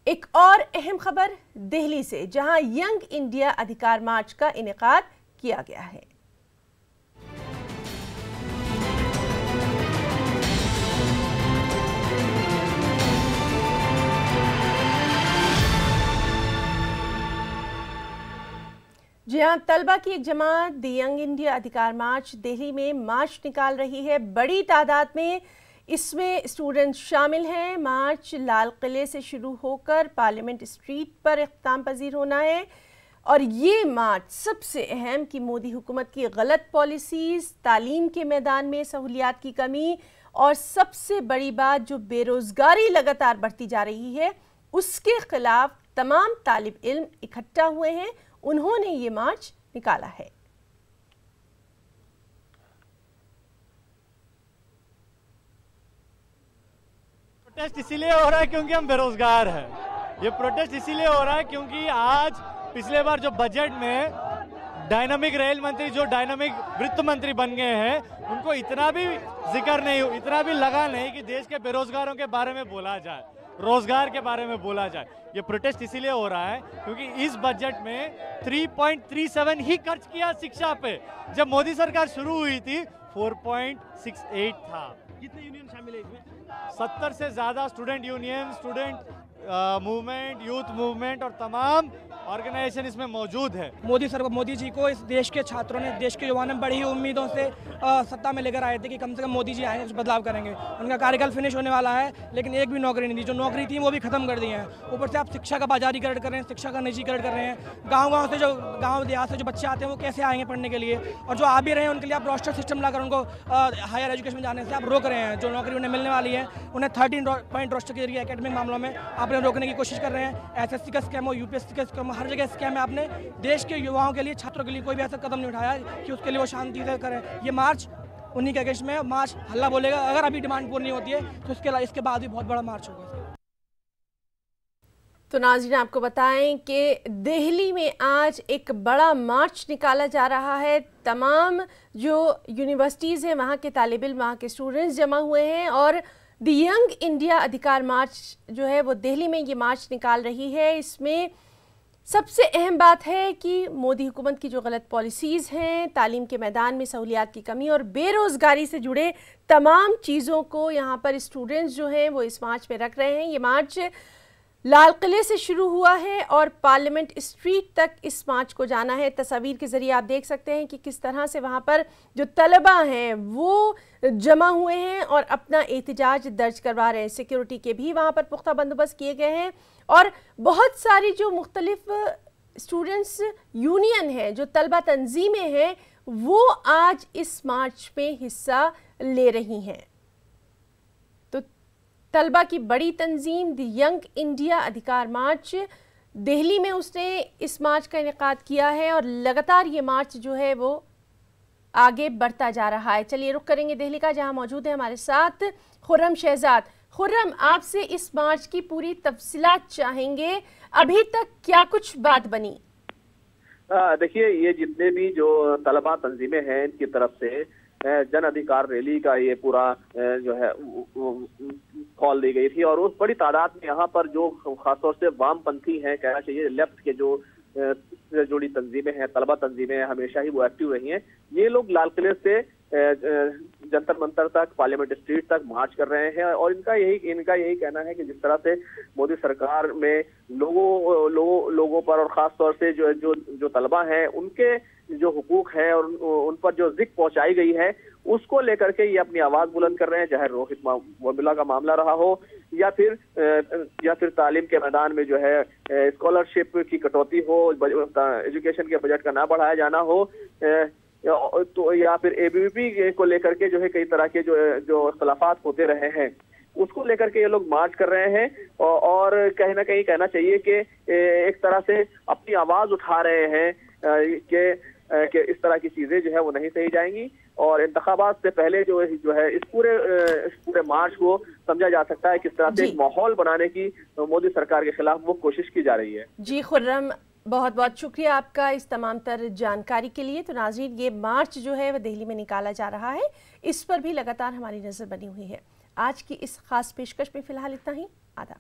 एक और अहम खबर दिल्ली से, जहां यंग इंडिया अधिकार मार्च का इनेकाद किया गया है। जी हाँ, तलबा की एक जमात द यंग इंडिया अधिकार मार्च दिल्ली में मार्च निकाल रही है। बड़ी तादाद में इसमें स्टूडेंट शामिल हैं। मार्च लाल किले से शुरू होकर पार्लियामेंट स्ट्रीट पर इख्तिताम पजीर होना है। और ये मार्च सबसे अहम कि मोदी हुकूमत की गलत पॉलिसीज़, तालीम के मैदान में सहूलियात की कमी और सबसे बड़ी बात जो बेरोज़गारी लगातार बढ़ती जा रही है, उसके खिलाफ तमाम तालिब इल्म इकट्ठा हुए हैं। उन्होंने ये मार्च निकाला है। प्रोटेस्ट इसीलिए हो रहा है क्योंकि हम बेरोजगार हैं। ये प्रोटेस्ट इसीलिए हो रहा है क्योंकि आज पिछले बार जो बजट में डायनामिक रेल मंत्री जो डायनामिक वित्त मंत्री बन गए हैं, उनको इतना भी जिक्र नहीं, इतना भी लगा नहीं कि देश के बेरोजगारों के बारे में बोला जाए, रोजगार के बारे में बोला जाए। ये प्रोटेस्ट इसीलिए हो रहा है क्योंकि इस बजट में 3.37 ही खर्च किया शिक्षा पे। जब मोदी सरकार शुरू हुई थी 4.68 था। कितने यूनियन शामिल है इसमें? 70 से ज्यादा student union, student movement, youth movement और तमाम ऑर्गेनाइजेशन इसमें मौजूद है। मोदी जी को इस देश के छात्रों ने, देश के युवाओं ने बड़ी ही उम्मीदों से सत्ता में लेकर आए थे कि कम से कम मोदी जी आएंगे, कुछ बदलाव करेंगे। उनका कार्यकाल फिनिश होने वाला है, लेकिन एक भी नौकरी नहीं दी। जो नौकरी थी वो भी खत्म कर दी है। ऊपर से आप शिक्षा का बाजारीकरण कर रहे हैं, शिक्षा का निजीकरण कर रहे हैं। गाँव से जो गाँव देहात से जो बच्चे आते हैं वो कैसे आएंगे पढ़ने के लिए, और जो आ भी रहे हैं उनके लिए आप रोस्टर सिस्टम लाकर उनको हायर एजुकेशन में जाने से आप रोक रहे हैं। जो नौकरी उन्हें मिलने वाली है उन्हें 13 पॉइंट रोस्टर के जरिए एकेडमिक मामलों में आपने रोकने की कोशिश कर रहे हैं। एसएससी का स्कैम हो, यूपीएससी का स्कैम हो, हर जगह स्कैम है। आपने देश के युवाओं के लिए, छात्रों के लिए कोई भी ऐसा कदम नहीं उठाया कि उसके लिए वो शांति से करें। ये मार्च उन्हीं के अगेंस्ट में मार्च हल्ला बोलेगा। अगर अभी डिमांड पूरी नहीं होती है तो इसके बाद भी बहुत बड़ा मार्च होगा। तो नाज़रीन, आपको बताएं कि दिल्ली में आज एक बड़ा मार्च निकाला जा रहा है। तमाम जो यूनिवर्सिटीज़ हैं वहाँ के तालिब इल्म, वहाँ के स्टूडेंट्स जमा हुए हैं और द यंग इंडिया अधिकार मार्च जो है वो दिल्ली में ये मार्च निकाल रही है। इसमें सबसे अहम बात है कि मोदी हुकूमत की जो गलत पॉलिसीज़ हैं, तालीम के मैदान में सहूलियात की कमी और बेरोज़गारी से जुड़े तमाम चीज़ों को यहाँ पर स्टूडेंट्स जो हैं वो इस मार्च में रख रहे हैं। ये मार्च लाल किले से शुरू हुआ है और पार्लियामेंट स्ट्रीट तक इस मार्च को जाना है। तस्वीर के ज़रिए आप देख सकते हैं कि किस तरह से वहाँ पर जो तलबा हैं वो जमा हुए हैं और अपना एहतजाज दर्ज करवा रहे हैं। सिक्योरिटी के भी वहाँ पर पुख्ता बंदोबस्त किए गए हैं और बहुत सारी जो मुख्तलिफ स्टूडेंट्स यूनियन है, जो तलबा तंजीमें हैं, वो आज इस मार्च में हिस्सा ले रही हैं। तलबा की बड़ी तंजीम द यंग इंडिया अधिकार मार्च दिल्ली में उसने इस मार्च का इनेकाद किया है और लगातार ये मार्च जो है वो आगे बढ़ता जा रहा है। चलिए रुख करेंगे दिल्ली का, जहां मौजूद है हमारे साथ खुर्रम शहजाद। खुर्रम, आपसे इस मार्च की पूरी तफसीलात चाहेंगे। अभी तक क्या कुछ बात बनी? देखिए, ये जितने भी जो तलबा तंजीमें हैं इनकी तरफ से जन अधिकार रैली का ये पूरा जो है कॉल दी गई थी और उस बड़ी तादाद में यहाँ पर जो खासतौर से वामपंथी हैं, कहना चाहिए लेफ्ट के जो जुड़ी तंजीमें हैं, तलबा तंजीमें हैं, हमेशा ही वो एक्टिव रही हैं। ये लोग लाल किले से जंतर मंतर तक, पार्लियामेंट स्ट्रीट तक मार्च कर रहे हैं और इनका यही कहना है कि जिस तरह से मोदी सरकार में लोगों पर और खास तौर से जो तलबा हैं उनके जो हुकूक है और उन पर जो जिक्र पहुंचाई गई है उसको लेकर के ये अपनी आवाज बुलंद कर रहे हैं। चाहे रोहित वेमुला का मामला रहा हो या फिर तालीम के मैदान में जो है स्कॉलरशिप की कटौती हो, एजुकेशन के बजट का ना बढ़ाया जाना हो, तो या फिर एबीवीपी को लेकर के जो है कई तरह के जो इख्तिलाफात होते रहे हैं उसको लेकर के ये लोग मार्च कर रहे हैं और कहीं ना कहीं कहना चाहिए कि एक तरह से अपनी आवाज उठा रहे हैं कि इस तरह की चीजें जो है वो नहीं सही जाएंगी और इंतखाबात से पहले जो है इस पूरे मार्च को समझा जा सकता है किस तरह से एक माहौल बनाने की मोदी सरकार के खिलाफ वो कोशिश की जा रही है। जी खुर्रम, बहुत बहुत शुक्रिया आपका इस तमाम तर जानकारी के लिए। तो नाज़रीन, ये मार्च जो है वह दिल्ली में निकाला जा रहा है, इस पर भी लगातार हमारी नज़र बनी हुई है। आज की इस खास पेशकश में फिलहाल इतना ही। आदाब।